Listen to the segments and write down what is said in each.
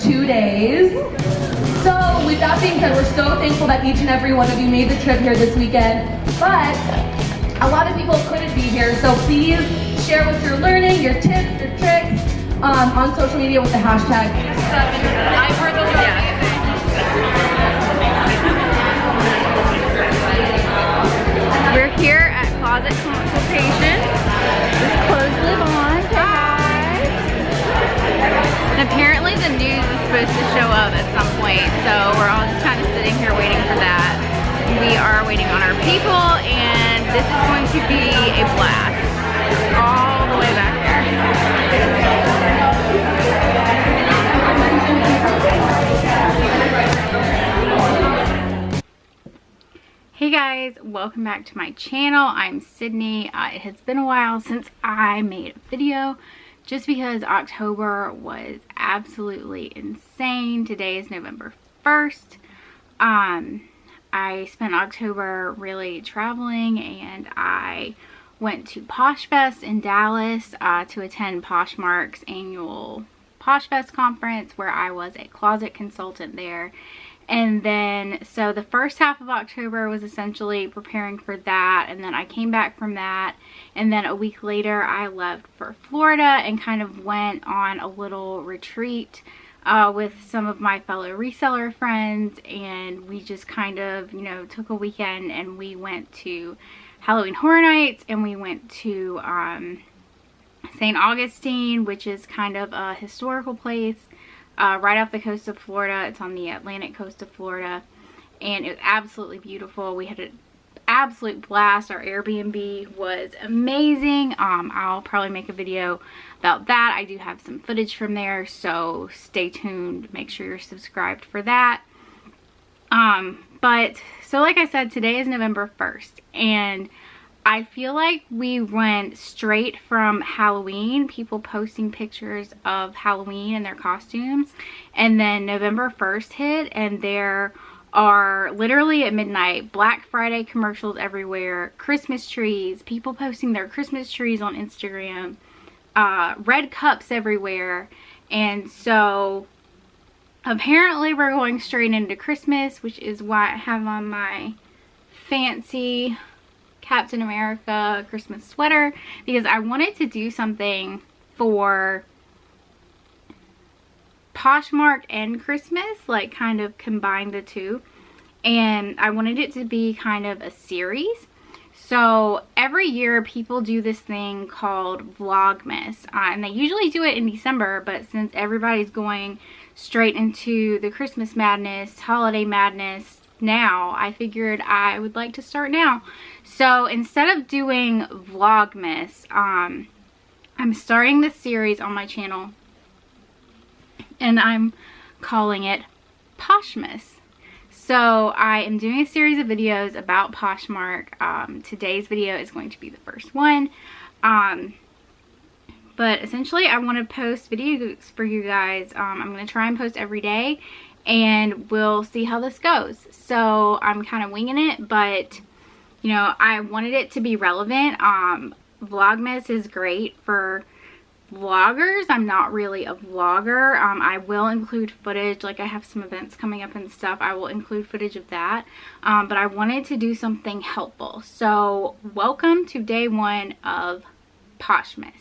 2 days. So with that being said, we're so thankful that each and every one of you made the trip here this weekend. But a lot of people couldn't be here, so please share what you're learning, your tips, your tricks on social media with the hashtag. I've heard those. Yeah. We're here at Closet Consultation. This clothes live on. Hi. And apparently the news is supposed to show up at some point, so we're all just kind of sitting here waiting for that. We are waiting on our people, and this is going to be a blast. All the way back there. Hey guys, welcome back to my channel. I'm Sydney. It has been a while since I made a video just because October was absolutely insane. Today is November 1st. I spent October really traveling, and I went to PoshFest in Dallas to attend Poshmark's annual PoshFest conference, where I was a closet consultant there. And then, so the first half of October was essentially preparing for that, and then I came back from that, and then a week later I left for Florida and kind of went on a little retreat with some of my fellow reseller friends, and we just kind of, you know, took a weekend and we went to Halloween Horror Nights, and we went to St. Augustine, which is kind of a historical place right off the coast of Florida. It's on the Atlantic coast of Florida, and it was absolutely beautiful. We had an absolute blast. Our Airbnb was amazing. I'll probably make a video about that. I do have some footage from there, so stay tuned. Make sure you're subscribed for that. But so like I said, today is November 1st, and I feel like we went straight from Halloween, people posting pictures of Halloween and their costumes, and then November 1st hit, and there are literally at midnight Black Friday commercials everywhere, Christmas trees, people posting their Christmas trees on Instagram, red cups everywhere. And so apparently we're going straight into Christmas, which is why I have on my fancy Captain America Christmas sweater, because I wanted to do something for Poshmark and Christmas, like kind of combine the two, and I wanted it to be kind of a series. So every year people do this thing called Vlogmas, and they usually do it in December, but since everybody's going straight into the Christmas madness, holiday madness now, I figured I would like to start now. So instead of doing Vlogmas, I'm starting this series on my channel, and I'm calling it Poshmas. So I am doing a series of videos about Poshmark. Today's video is going to be the first one. But essentially I want to post videos for you guys. I'm going to try and post every day, and we'll see how this goes. So I'm kind of winging it, but you know, I wanted it to be relevant. Vlogmas is great for vloggers. I'm not really a vlogger. I will include footage, like I have some events coming up and stuff. I will include footage of that. But I wanted to do something helpful. So welcome to day one of Poshmas.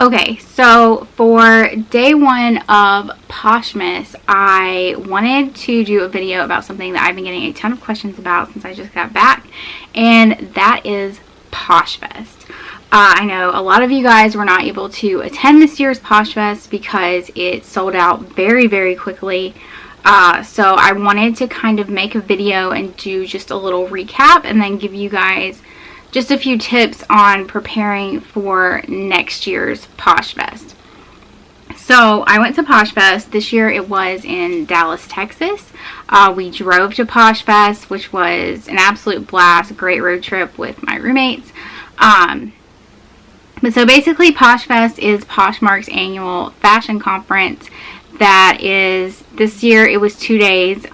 Okay, so for day one of Poshmas, I wanted to do a video about something that I've been getting a ton of questions about since I just got back, and that is PoshFest. I know a lot of you guys were not able to attend this year's PoshFest because it sold out very, very quickly. So I wanted to kind of make a video and do just a little recap, and then give you guys just a few tips on preparing for next year's PoshFest. So I went to PoshFest. This year it was in Dallas, Texas. We drove to PoshFest, which was an absolute blast, a great road trip with my roommates. But so basically PoshFest is Poshmark's annual fashion conference that is, this year it was 2 days.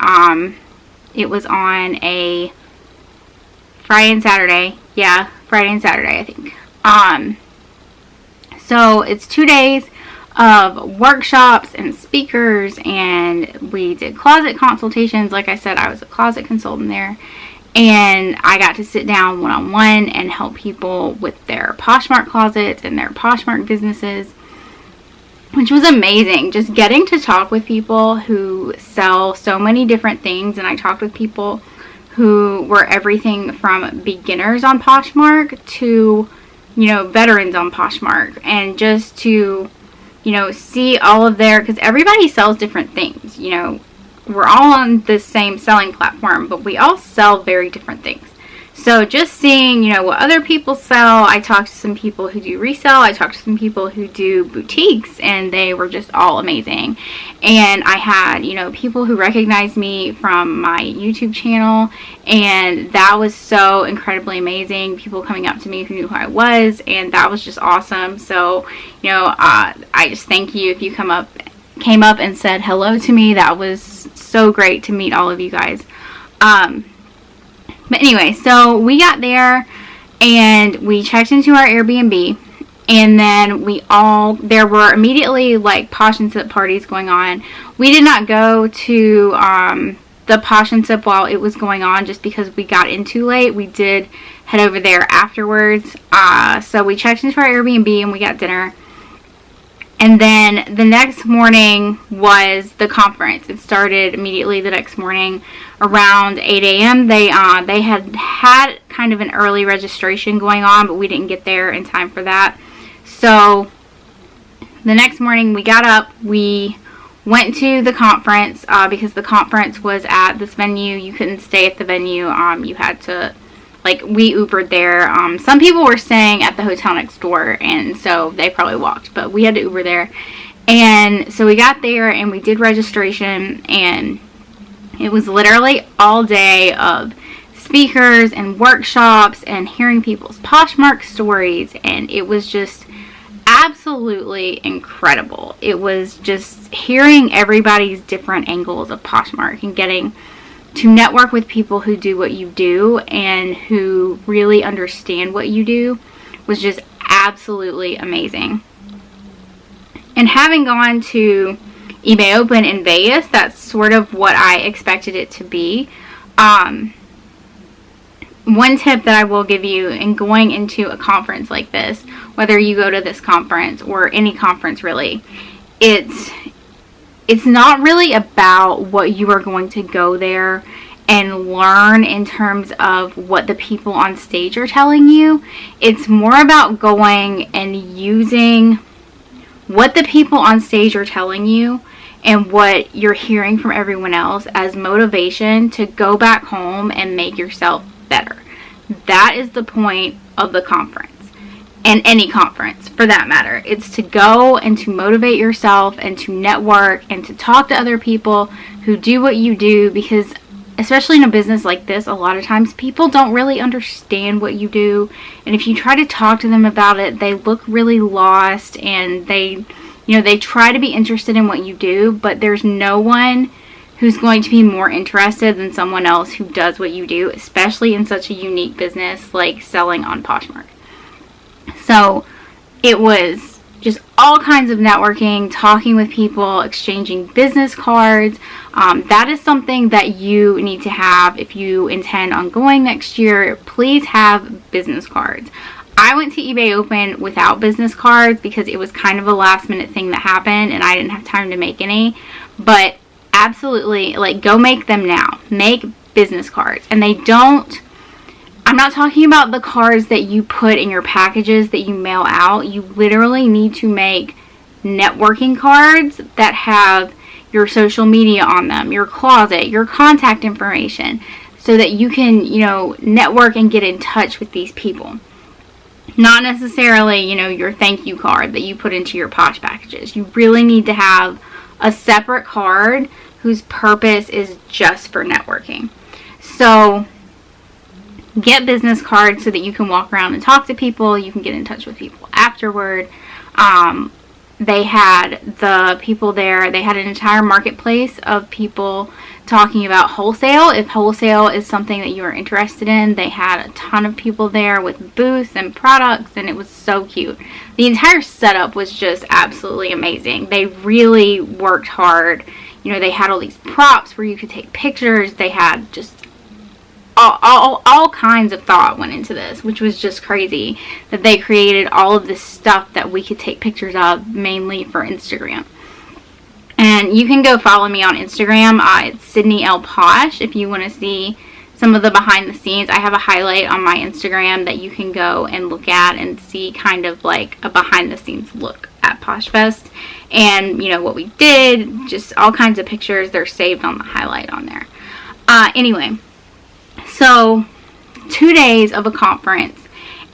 It was on a Friday and Saturday. Yeah, Friday and Saturday, I think. So it's 2 days of workshops and speakers, and we did closet consultations. Like I said, I was a closet consultant there, and I got to sit down one-on-one and help people with their Poshmark closets and their Poshmark businesses, which was amazing. Just getting to talk with people who sell so many different things. And I talked with people who were everything from beginners on Poshmark to, veterans on Poshmark, and just to, see all of their, because everybody sells different things. We're all on the same selling platform, but we all sell very different things. So just seeing, what other people sell. I talked to some people who do resale. I talked to some people who do boutiques, and they were just all amazing. And I had, people who recognized me from my YouTube channel, and that was so incredibly amazing. People coming up to me who knew who I was, and that was just awesome. So, I just thank you if you came up and said hello to me. That was so great to meet all of you guys. But anyway, so we got there and we checked into our Airbnb, and then there were immediately like Posh and Sip parties going on. We did not go to the Posh and Sip while it was going on, just because we got in too late. We did head over there afterwards. So we checked into our Airbnb and we got dinner. And then the next morning was the conference. It started immediately the next morning around 8 a.m. They had kind of an early registration going on, but we didn't get there in time for that. So the next morning we got up, we went to the conference because the conference was at this venue. You couldn't stay at the venue. You had to, we Ubered there. Some people were staying at the hotel next door, and so they probably walked, but we had to Uber there. And so we got there and we did registration, and it was literally all day of speakers and workshops and hearing people's Poshmark stories, and it was just absolutely incredible. It was just hearing everybody's different angles of Poshmark and getting to network with people who do what you do and who really understand what you do was just absolutely amazing. And having gone to eBay Open in Vegas, that's sort of what I expected it to be. One tip that I will give you in going into a conference like this, whether you go to this conference or any conference really, it's not really about what you are going to go there and learn in terms of what the people on stage are telling you. It's more about going and using what the people on stage are telling you and what you're hearing from everyone else as motivation to go back home and make yourself better. That is the point of the conference. And any conference for that matter. It's to go and to motivate yourself and to network and to talk to other people who do what you do, because especially in a business like this, a lot of times people don't really understand what you do, and if you try to talk to them about it, they look really lost, and they try to be interested in what you do, but there's no one who's going to be more interested than someone else who does what you do, especially in such a unique business like selling on Poshmark. So it was just all kinds of networking, talking with people, exchanging business cards. That is something that you need to have if you intend on going next year. Please have business cards. I went to eBay Open without business cards because it was kind of a last minute thing that happened and I didn't have time to make any. But absolutely, go make them now. Make business cards. And I'm not talking about the cards that you put in your packages that you mail out. You literally need to make networking cards that have your social media on them, your closet, your contact information, so that you can, network and get in touch with these people. Not necessarily, your thank you card that you put into your Posh packages. You really need to have a separate card whose purpose is just for networking. So get business cards so that you can walk around and talk to people. You can get in touch with people afterward. they had the people there. They had an entire marketplace of people talking about wholesale. If wholesale is something that you are interested in, they had a ton of people there with booths and products, and it was so cute. The entire setup was just absolutely amazing. They really worked hard. You know, they had all these props where you could take pictures. They had just all kinds of thought went into this, which was just crazy that they created all of this stuff that we could take pictures of, mainly for Instagram. And you can go follow me on Instagram. It's Sydney L. Posh if you want to see some of the behind the scenes. I have a highlight on my Instagram that you can go and look at and see kind of like a behind the scenes look at PoshFest. And, you know, what we did, just all kinds of pictures. They're saved on the highlight on there. Anyway, so 2 days of a conference,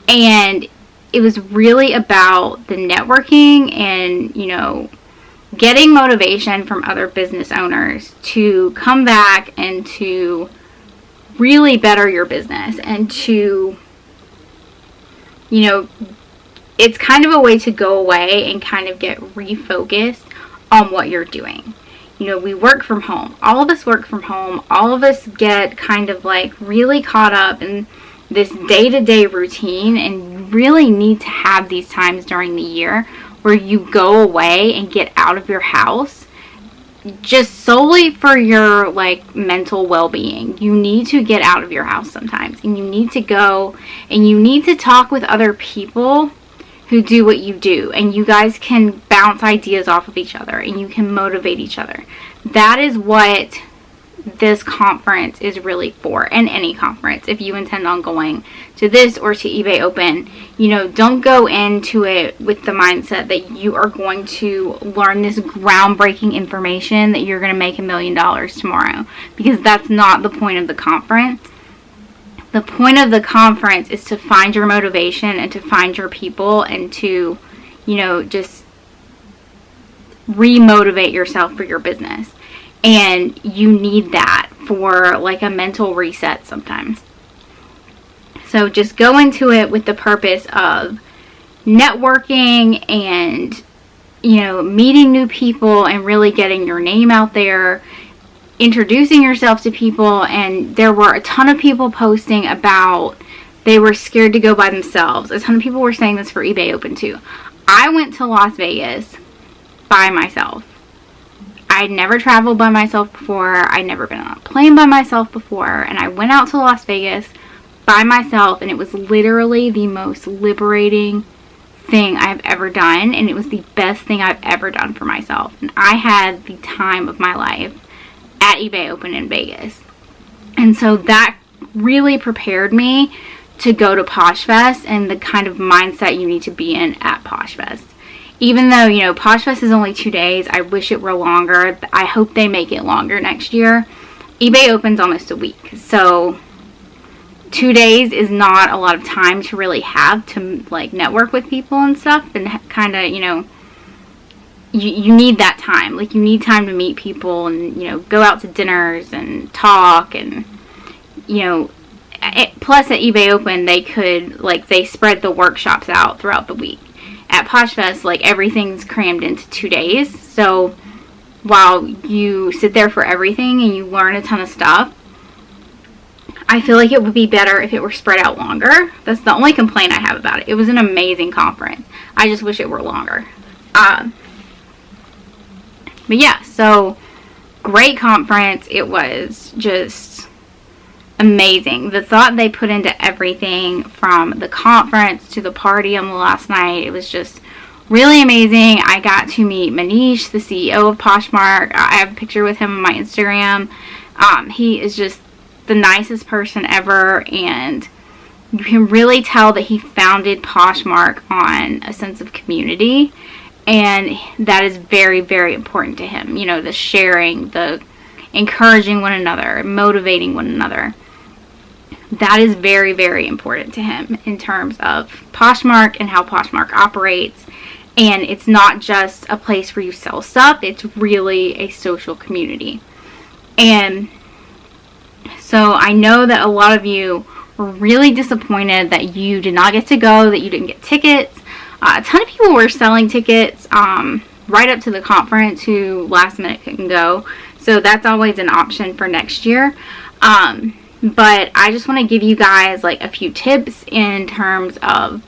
and it was really about the networking and, you know, getting motivation from other business owners to come back and to really better your business, and to, you know, it's kind of a way to go away and kind of get refocused on what you're doing. You know, we work from home. All of us work from home. All of us get kind of like really caught up in this day-to-day routine, and you really need to have these times during the year where you go away and get out of your house just solely for your like mental well-being. You need to get out of your house sometimes, and you need to go and you need to talk with other people who do what you do, and you guys can bounce ideas off of each other and you can motivate each other. That is what this conference is really for, and any conference. If you intend on going to this or to eBay Open, you know, don't go into it with the mindset that you are going to learn this groundbreaking information that you're going to make $1 million tomorrow, because that's not the point of the conference. The point of the conference is to find your motivation and to find your people, and to, you know, just re-motivate yourself for your business. And you need that for like a mental reset sometimes. So just go into it with the purpose of networking and, you know, meeting new people and really getting your name out there, introducing yourself to people. And there were a ton of people posting about they were scared to go by themselves. A ton of people were saying this for eBay Open too. I went to Las Vegas by myself. I'd never traveled by myself before. I'd never been on a plane by myself before. And I went out to Las Vegas by myself, and it was literally the most liberating thing I've ever done. And it was the best thing I've ever done for myself. And I had the time of my life at eBay Open in Vegas. And so that really prepared me to go to PoshFest and the kind of mindset you need to be in at PoshFest. Even though, you know, PoshFest is only 2 days, I wish it were longer. I hope they make it longer next year. eBay Open's almost a week. So 2 days is not a lot of time to really have to like network with people and stuff, and kind of, you know, you need that time. Like, you need time to meet people and, you know, go out to dinners and talk. And, you know, plus at eBay Open, they could, like, they spread the workshops out throughout the week. At PoshFest, like, everything's crammed into 2 days. So while you sit there for everything and you learn a ton of stuff, I feel like it would be better if it were spread out longer. That's the only complaint I have about it. It was an amazing conference. I just wish it were longer. But yeah, so great conference. It was just amazing. The thought they put into everything, from the conference to the party on the last night, it was just really amazing. I got to meet Manish, the CEO of Poshmark. I have a picture with him on my Instagram. He is just the nicest person ever, and you can really tell that he founded Poshmark on a sense of community, and that is very, very important to him. You know, the sharing, the encouraging one another, motivating one another. That is very, very important to him in terms of Poshmark and how Poshmark operates. And it's not just a place where you sell stuff, it's really a social community. And so I know that a lot of you were really disappointed that you did not get to go, that you didn't get tickets. A ton of people were selling tickets right up to the conference who last minute couldn't go. So that's always an option for next year. But I just want to give you guys like a few tips in terms of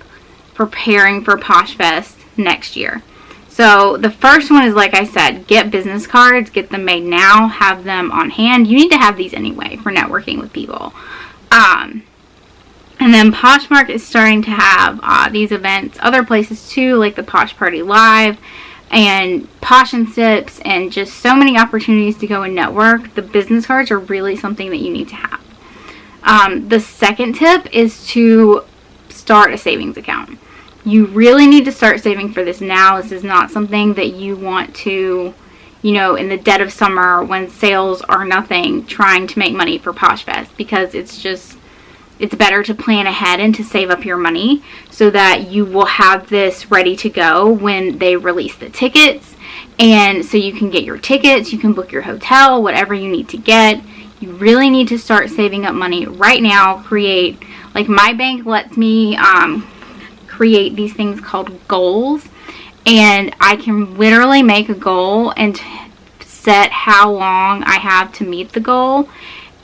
preparing for PoshFest next year. So the first one is, like I said, get business cards, get them made now, have them on hand. You need to have these anyway for networking with people. And then Poshmark is starting to have these events other places too, like the Posh Party Live and Posh and Sips, and just so many opportunities to go and network. The business cards are really something that you need to have. The second tip is to start a savings account. You really need to start saving for this now. This is not something that you want to, you know, in the dead of summer when sales are nothing, trying to make money for PoshFest, because it's better to plan ahead and to save up your money so that you will have this ready to go when they release the tickets. And so you can get your tickets, you can book your hotel, whatever you need to get. You really need to start saving up money right now. Create, like my bank lets me create these things called goals, and I can literally make a goal and set how long I have to meet the goal,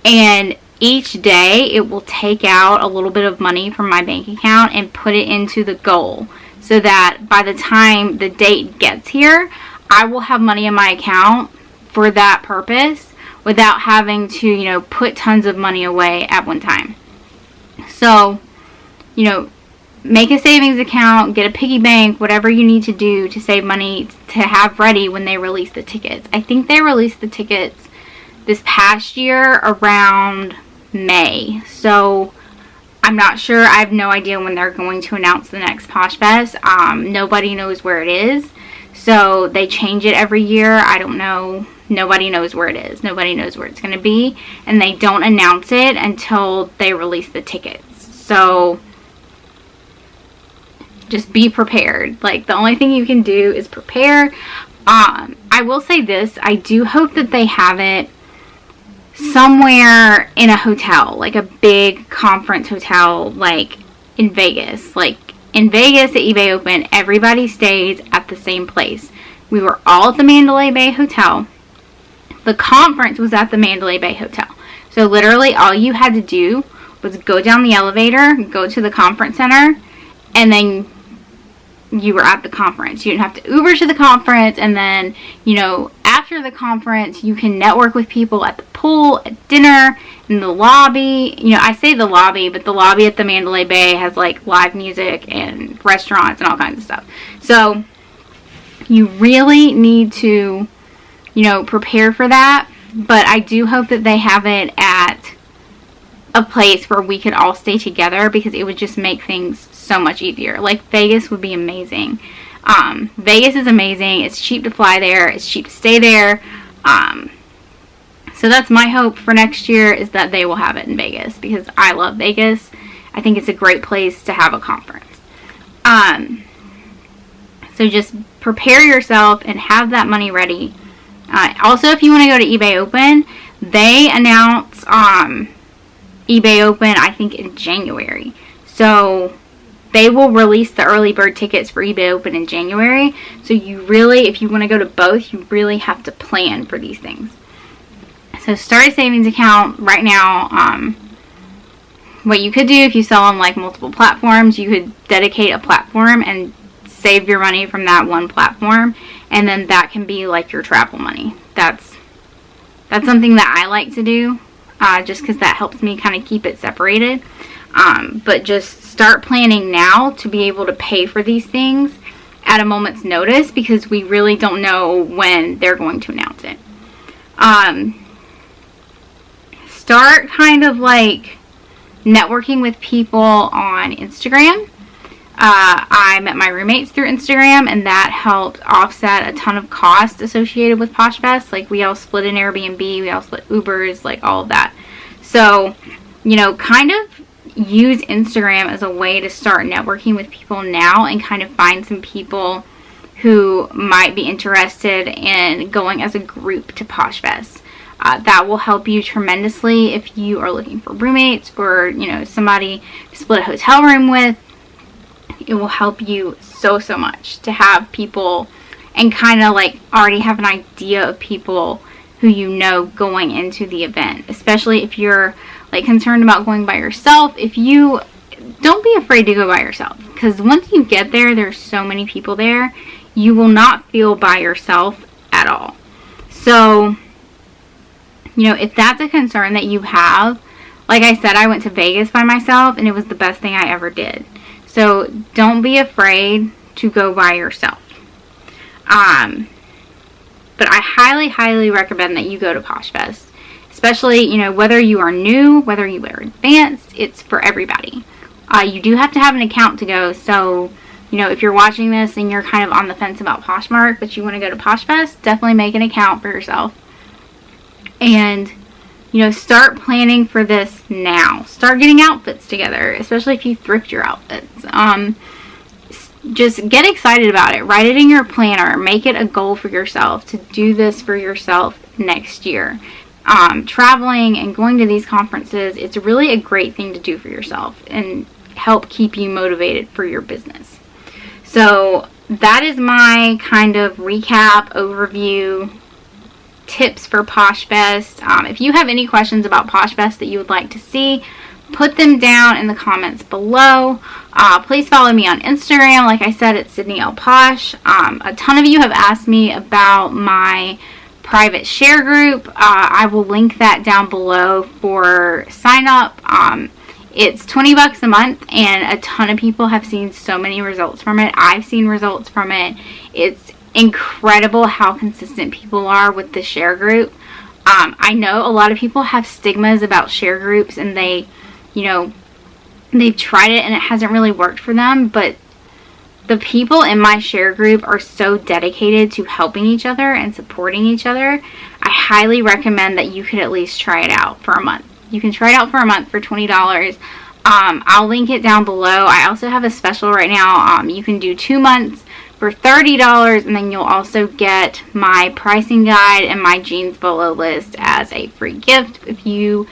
and each day it will take out a little bit of money from my bank account and put it into the goal, so that by the time the date gets here, I will have money in my account for that purpose without having to, you know, put tons of money away at one time. So, you know, make a savings account, get a piggy bank, whatever you need to do to save money to have ready when they release the tickets. I think they released the tickets this past year around May. So I'm not sure. I have no idea when they're going to announce the next PoshFest. Nobody knows where it is. So they change it every year. I don't know. Nobody knows where it is. Nobody knows where it's going to be. And they don't announce it until they release the tickets. So just be prepared. Like, the only thing you can do is prepare. I will say this. I do hope that they have it somewhere in a hotel, like a big conference hotel, like in Vegas. Like in Vegas at eBay Open, everybody stays at the same place. We were all at the Mandalay Bay Hotel. The conference was at the Mandalay Bay Hotel. So literally all you had to do was go down the elevator, go to the conference center, and then you were at the conference. You didn't have to Uber to the conference, and then, you know, after the conference, you can network with people at the pool, at dinner, in the lobby. You know, I say the lobby, but the lobby at the Mandalay Bay has like live music and restaurants and all kinds of stuff. So you really need to, you know, prepare for that. But I do hope that they have it at a place where we could all stay together, because it would just make things so much easier. Like Vegas would be amazing. Vegas is amazing. It's cheap to fly there. It's cheap to stay there. So that's my hope for next year, is that they will have it in Vegas, because I love Vegas. I think it's a great place to have a conference. So just prepare yourself and have that money ready. Also, if you want to go to eBay Open, they announce eBay Open, I think, in January. So they will release the early bird tickets for eBay Open in January. So you really, if you want to go to both, you really have to plan for these things. So start a savings account right now. What you could do, if you sell on like multiple platforms, you could dedicate a platform and save your money from that one platform, and then that can be like your travel money. That's something that I like to do, just because that helps me kind of keep it separated. But just start planning now to be able to pay for these things at a moment's notice, because we really don't know when they're going to announce it. Start kind of like networking with people on Instagram. I met my roommates through Instagram, and that helped offset a ton of cost associated with PoshFest. Like, we all split an Airbnb, we all split Ubers, like all of that. So, you know, kind of use Instagram as a way to start networking with people now, and kind of find some people who might be interested in going as a group to PoshFest. That will help you tremendously if you are looking for roommates, or, you know, somebody to split a hotel room with. it will help you so much to have people and kind of like already have an idea of people who you know going into the event, especially if you're like concerned about going by yourself. If you don't be afraid to go by yourself, because once you get there, there's so many people there, you will not feel by yourself at all. So, you know, if that's a concern that you have, like I said, I went to Vegas by myself and it was the best thing I ever did. So don't be afraid to go by yourself. But I highly recommend that you go to PoshFest, especially, you know, whether you are new, whether you are advanced, it's for everybody. You do have to have an account to go, so, you know, if you're watching this and you're kind of on the fence about Poshmark, but you want to go to PoshFest, definitely make an account for yourself. And, you know, start planning for this now. Start getting outfits together, especially if you thrift your outfits. Just get excited about it. Write it in your planner. Make it a goal for yourself to do this for yourself next year. Traveling and going to these conferences, it's really a great thing to do for yourself and help keep you motivated for your business. So that is my kind of recap, overview, tips for PoshFest. If you have any questions about PoshFest that you would like to see, put them down in the comments below. Please follow me on Instagram. Like I said, it's Sydney L. Posh. A ton of you have asked me about my private share group. I will link that down below for sign up. It's $20 a month and a ton of people have seen so many results from it. I've seen results from it. It's incredible how consistent people are with the share group. I know a lot of people have stigmas about share groups and they, you know, they've tried it and it hasn't really worked for them, but the people in my share group are so dedicated to helping each other and supporting each other. I highly recommend that you could at least try it out for a month. You can try it out for a month for $20. I'll link it down below. I also have a special right now. You can do 2 months for $30, and then you'll also get my pricing guide and my jeans bolo list as a free gift if you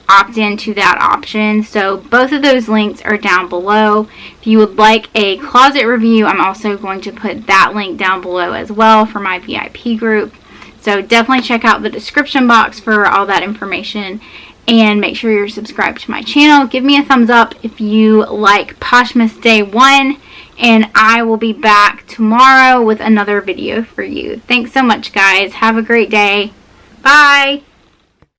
opt into that option. So both of those links are down below. If you would like a closet review, I'm also going to put that link down below as well for my VIP group. So definitely check out the description box for all that information, and make sure you're subscribed to my channel. Give me a thumbs up if you like Poshmas Day 1, and I will be back tomorrow with another video for you. Thanks so much, guys. Have a great day. Bye.